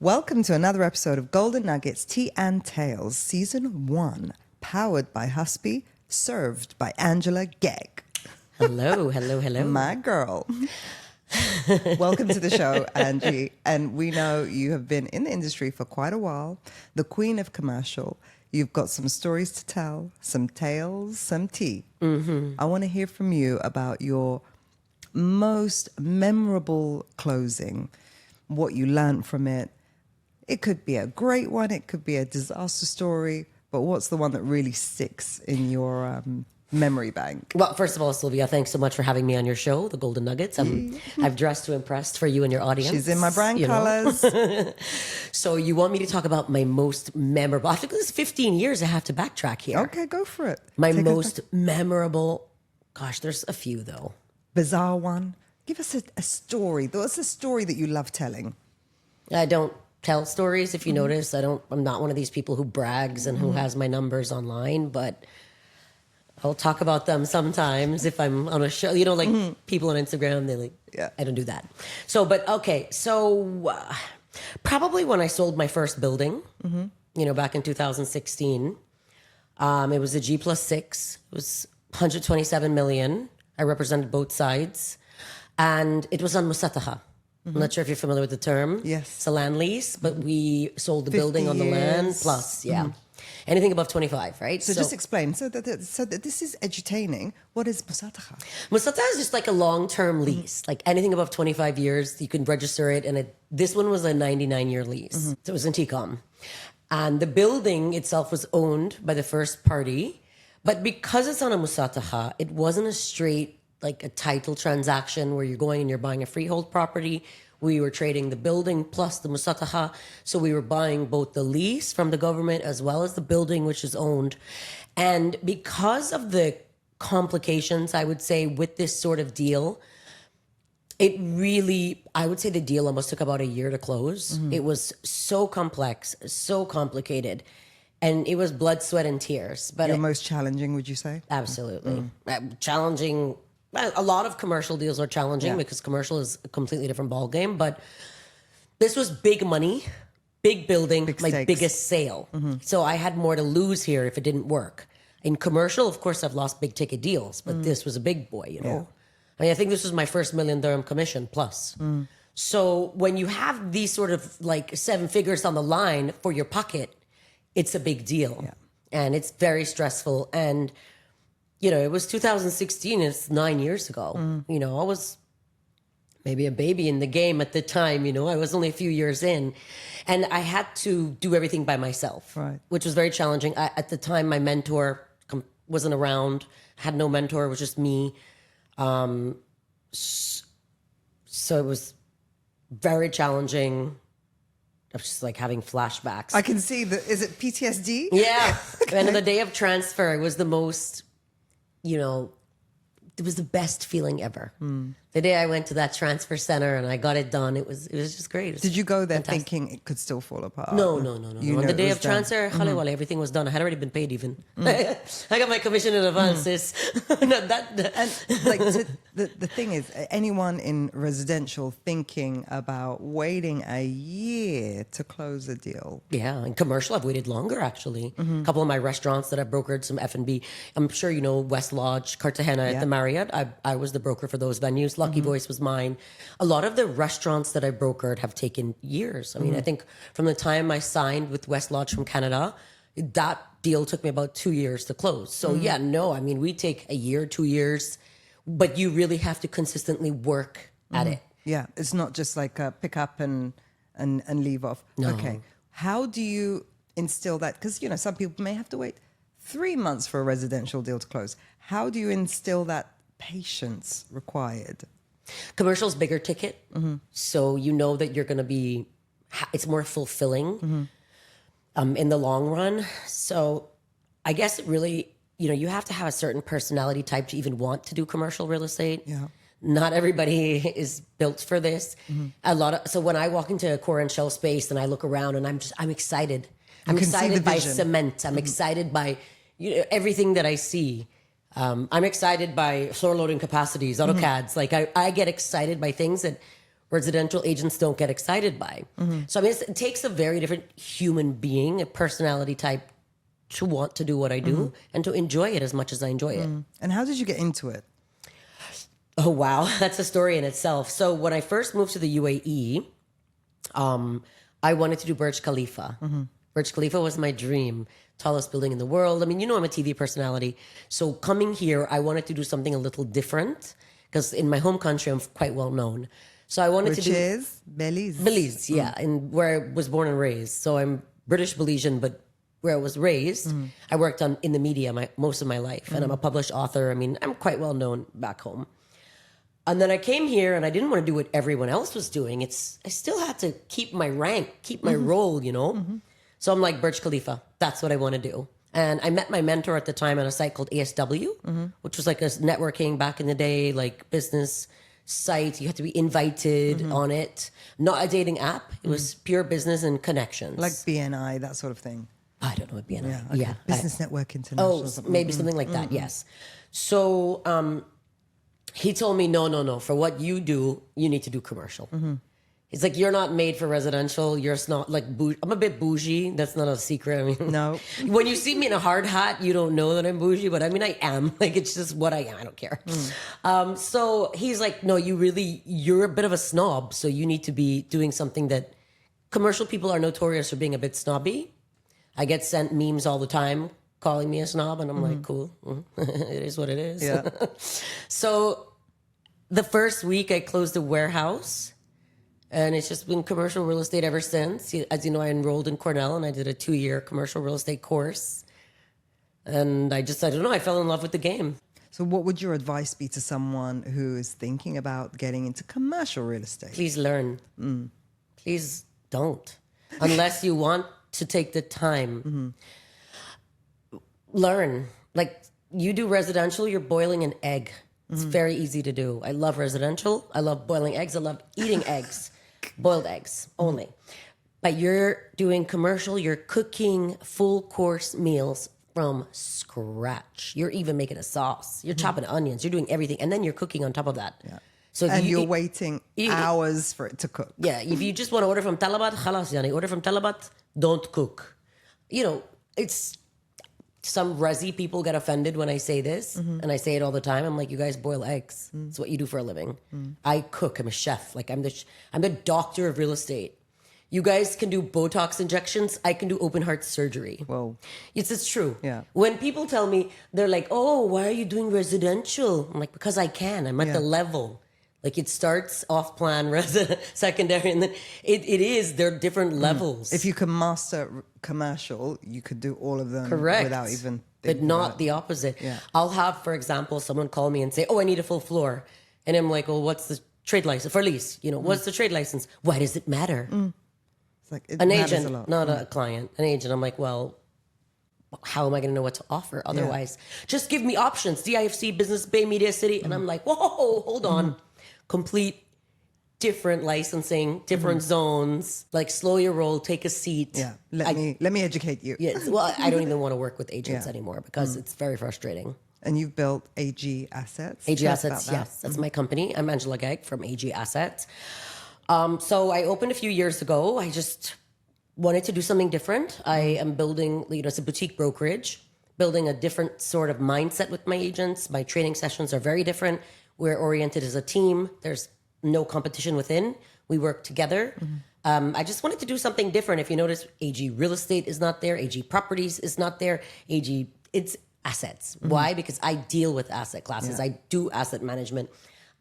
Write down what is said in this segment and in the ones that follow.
Welcome to another episode of Golden Nuggets, Tea and Tales, Season 1, powered by Husby, served by Angela Gegg. Hello. My girl. Welcome to the show, Angie. And we know you have been in the industry for quite a while, the queen of commercial. You've got some stories to tell, some tales, some tea. Mm-hmm. I want to hear from you about your most memorable closing, what you learned from it. It could be a great one, it could be a disaster story, but what's the one that really sticks in your memory bank? Well, first of all, Silvia, thanks so much for having me on your show, The Golden Nuggets. I've dressed to impress for you and your audience. She's in my brand colors. So you want me to talk about my most memorable, I think this is 15 years, I have to backtrack here. Okay, go for it. My most memorable, gosh, there's a few though. Bizarre one. Give us a story. What's a story that you love telling? I don't tell stories, if you notice. I'm not one of these people who brags and who has my numbers online, but I'll talk about them sometimes if I'm on a show. You know, like people on Instagram, I don't do that. So, but okay. So probably when I sold my first building, back in 2016, it was a G+6. It was 127 million. I represented both sides. And it was on Musataha. I'm not sure if you're familiar with the term. Yes. It's a land lease, but we sold the building on the land plus, anything above 25, right? So just explain. So that this is edutaining. What is Musataha? Musataha is just like a long-term lease. Like anything above 25 years, you can register it. And this one was a 99-year lease. So it was in TCOM. And the building itself was owned by the first party. But because it's on a Musataha, it wasn't a straight like a title transaction where you're going and you're buying a freehold property. We were trading the building plus the Musataha. So we were buying both the lease from the government as well as the building, which is owned. And because of the complications, I would say, with this sort of deal, I would say the deal almost took about a year to close. It was so complex, so complicated. And it was blood, sweat, and tears. But most challenging, would you say? Absolutely. Challenging. A lot of commercial deals are challenging because commercial is a completely different ballgame. But this was big money, big building, my stakes. biggest sale. So I had more to lose here if it didn't work. In commercial, of course, I've lost big ticket deals, but this was a big boy, you know. Yeah. I mean, I think this was my first million dirham commission plus. So when you have these sort of like 7 figures on the line for your pocket, it's a big deal. Yeah. And it's very stressful. And it was 2016. It's 9 years ago. I was maybe a baby in the game at the time. I was only a few years in. And I had to do everything by myself, right, which was very challenging. At the time, my mentor wasn't around. I had no mentor. It was just me. So it was very challenging. I was just like having flashbacks. I can see is it PTSD? Yeah. Okay. And on the day of transfer, it was the most, it was the best feeling ever. The day I went to that transfer center and I got it done, it was just great. Did you go there fantastic. Thinking it could still fall apart? No. On the day of transfer, everything was done. I had already been paid even. I got my commission in advance, sis. And the thing is, anyone in residential thinking about waiting a year to close a deal. Yeah, in commercial, I've waited longer, actually. A couple of my restaurants that I brokered, some F&B. I'm sure you know West Lodge, Cartagena at the Marriott. I was the broker for those venues. Lucky Voice was mine. A lot of the restaurants that I brokered have taken years. I mean, I think from the time I signed with West Lodge from Canada, that deal took me about 2 years to close. So we take a year, 2 years, but you really have to consistently work at it. Yeah, it's not just like pick up and leave off. No. Okay, how do you instill that? Because, some people may have to wait 3 months for a residential deal to close. How do you instill that patience required? Commercial's bigger ticket, so you know that you're going to be, it's more fulfilling in the long run. So I guess it really, you have to have a certain personality type to even want to do commercial real estate. Yeah. Not everybody is built for this. So when I walk into a core and shell space and I look around and I'm excited. I'm excited by cement. I'm excited by everything that I see. I'm excited by floor loading capacities, AutoCADs. Like I get excited by things that residential agents don't get excited by. So I mean, it takes a very different human being, a personality type, to want to do what I do and to enjoy it as much as I enjoy it. And how did you get into it? Oh, wow. That's a story in itself. So when I first moved to the UAE, I wanted to do Burj Khalifa. Burj Khalifa was my dream. Tallest building in the world. I mean, you know, I'm a TV personality. So coming here, I wanted to do something a little different because in my home country, I'm quite well known. So I wanted to do... Which is Belize. Belize, yeah. And where I was born and raised. So I'm British Belizean, but where I was raised, I worked in the media most of my life. And I'm a published author. I mean, I'm quite well known back home. And then I came here and I didn't want to do what everyone else was doing. I still had to keep my rank, keep my role, you know? So I'm like, Burj Khalifa, that's what I want to do. And I met my mentor at the time on a site called ASW, which was like a networking back in the day, like business site. You had to be invited on it. Not a dating app. It was pure business and connections. Like BNI, that sort of thing. I don't know what BNI. Yeah, okay. Yeah. Business Network International. Oh, maybe something like that, yes. So he told me, no. For what you do, you need to do commercial. He's like, you're not made for residential. You're not like, I'm a bit bougie. That's not a secret. I mean, No. When you see me in a hard hat, you don't know that I'm bougie, but I mean, I am. Like, it's just what I am. I don't care. So he's like, no, you're a bit of a snob. So you need to be doing something that commercial people are notorious for being a bit snobby. I get sent memes all the time calling me a snob, and I'm like, cool. It is what it is. Yeah. So the first week I closed a warehouse. And it's just been commercial real estate ever since. As you know, I enrolled in Cornell and I did a 2-year commercial real estate course. And I don't know, I fell in love with the game. So what would your advice be to someone who is thinking about getting into commercial real estate? Please learn. Please don't. Unless you want to take the time. Learn. Like, you do residential, you're boiling an egg. It's very easy to do. I love residential. I love boiling eggs. I love eating eggs. Boiled eggs only. But you're doing commercial, you're cooking full course meals from scratch. You're even making a sauce. You're chopping onions. You're doing everything. And then you're cooking on top of that. Yeah. So if and you're waiting hours for it to cook. Yeah. If you just want to order from Talabat, khalas, yani. Order from Talabat, don't cook. You know, it's... Some Resi people get offended when I say this, and I say it all the time. I'm like, you guys boil eggs. It's what you do for a living. I cook. I'm a chef. Like I'm the doctor of real estate. You guys can do Botox injections. I can do open heart surgery. Whoa. It's true. Yeah. When people tell me, they're like, oh, why are you doing residential? I'm like, because I can. I'm at the level. Like it starts off plan, secondary, and then they're different levels. If you can master commercial, you could do all of them without even but not the opposite. Yeah. I'll have, for example, someone call me and say, oh, I need a full floor. And I'm like, well, what's the trade license for lease? You know, what's the trade license? Why does it matter? It's like it An matters agent, a lot. not a client. An agent. I'm like, well, how am I going to know what to offer otherwise? Just give me options. DIFC, Business Bay, Media City. And I'm like, whoa, hold on. Complete different licensing, different zones. Like slow your roll, take a seat. Yeah, let me educate you. Yes, well, I don't even want to work with agents anymore because it's very frustrating. And you've built AG Assets. AG Tell us Assets, about that. yes, that's my company. I'm Angela Gegg from AG Assets. So I opened a few years ago. I just wanted to do something different. I am building, it's a boutique brokerage, building a different sort of mindset with my agents. My training sessions are very different. We're oriented as a team. There's no competition within. We work together. I just wanted to do something different. If you notice, AG Real Estate is not there. AG Properties is not there. It's assets. Why? Because I deal with asset classes. Yeah. I do asset management.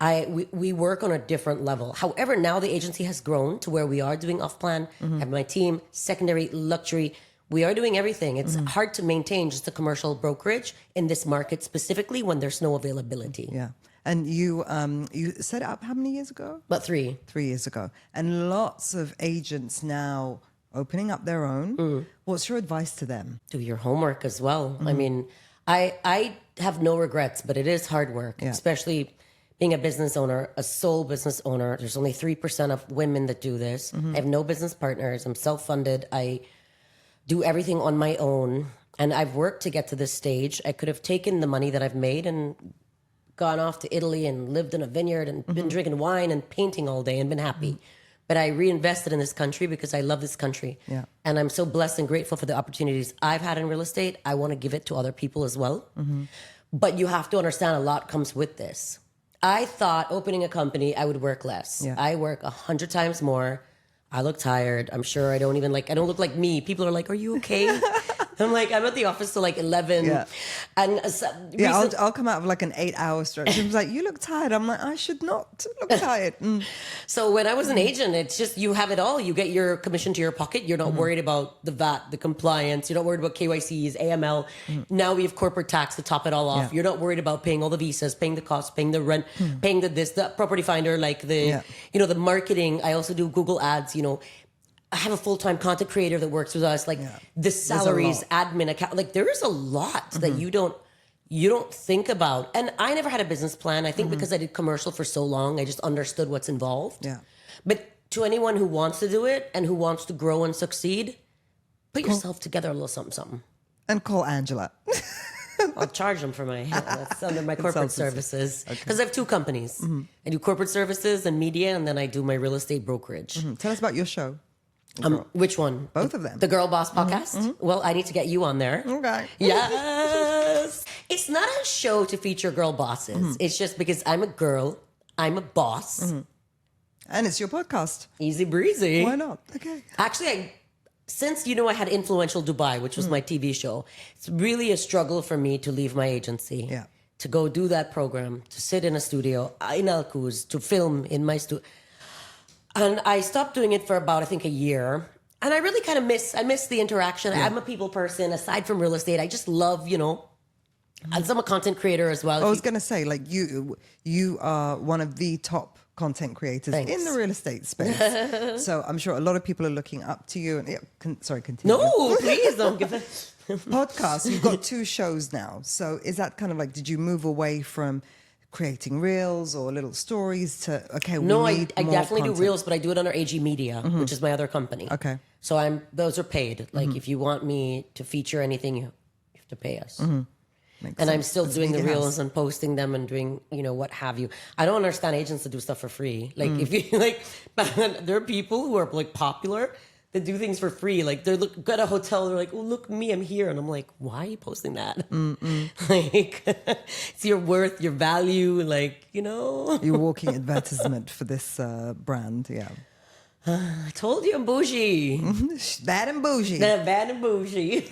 We work on a different level. However, now the agency has grown to where we are doing off-plan. I have my team, secondary, luxury. We are doing everything. It's hard to maintain just a commercial brokerage in this market specifically when there's no availability. Yeah. And you set it up how many years ago? But 3. 3 years ago. And lots of agents now opening up their own. What's your advice to them? Do your homework as well. I mean, I have no regrets, but it is hard work, especially being a business owner, a sole business owner. There's only 3% of women that do this. I have no business partners. I'm self-funded. I do everything on my own. And I've worked to get to this stage. I could have taken the money that I've made and gone off to Italy and lived in a vineyard and been drinking wine and painting all day and been happy. But I reinvested in this country because I love this country. Yeah. And I'm so blessed and grateful for the opportunities I've had in real estate. I want to give it to other people as well. But you have to understand a lot comes with this. I thought opening a company, I would work less. Yeah. I work 100 times more. I look tired. I'm sure I don't look like me. People are like, are you okay? I'm like, I'm at the office till like 11. Yeah. And I'll come out of like an 8-hour stretch. She was like, you look tired. I'm like, I should not look tired. So when I was an agent, it's just, you have it all. You get your commission to your pocket. You're not worried about the VAT, the compliance. You're not worried about KYCs, AML. Now we have corporate tax to top it all off. Yeah. You're not worried about paying all the visas, paying the costs, paying the rent, paying the property finder, like the marketing. I also do Google ads, I have a full-time content creator that works with us, like the salaries, admin, account, like there is a lot that you don't think about. And I never had a business plan. I think because I did commercial for so long, I just understood what's involved. Yeah. But to anyone who wants to do it and who wants to grow and succeed, put yourself together a little something, something. And call Angela. I'll charge them for that's under my corporate services. Because I have two companies. I do corporate services and media, and then I do my real estate brokerage. Tell us about your show. Which one? Both of them. The Girl Boss podcast? Well, I need to get you on there. Okay. Yes. It's not a show to feature girl bosses. It's just because I'm a girl, I'm a boss. And it's your podcast. Easy breezy. Why not? Okay. Actually, since I had Influential Dubai, which was my TV show, it's really a struggle for me to leave my agency. Yeah. To go do that program, to sit in a studio in Al Quoz, to film in my studio. And I stopped doing it for about, I think, a year. And I really kind of miss the interaction. I'm a people person. Aside from real estate, I just love, as I'm a content creator as well. I was going to say, like, you are one of the top content creators in the real estate space. So I'm sure a lot of people are looking up to you. And sorry, continue. No, please don't give it. Podcast. You've got 2 shows now. So is that kind of like, did you move away from creating reels or little stories to, okay, No, we I need more definitely content. do reels, but I do it under AG Media, which is my other company. Okay. So those are paid. Like if you want me to feature anything, you have to pay us. And I'm still doing the reels and posting them and doing, what have you. I don't understand agents that do stuff for free. Like if you there are people who are like popular that do things for free. Like they're at a hotel, they're like, oh, look me, I'm here. And I'm like, why are you posting that? Like it's your worth, your value, like, You're walking advertisement for this brand, yeah. I told you I'm bougie. Bad and bougie. Bad and bougie.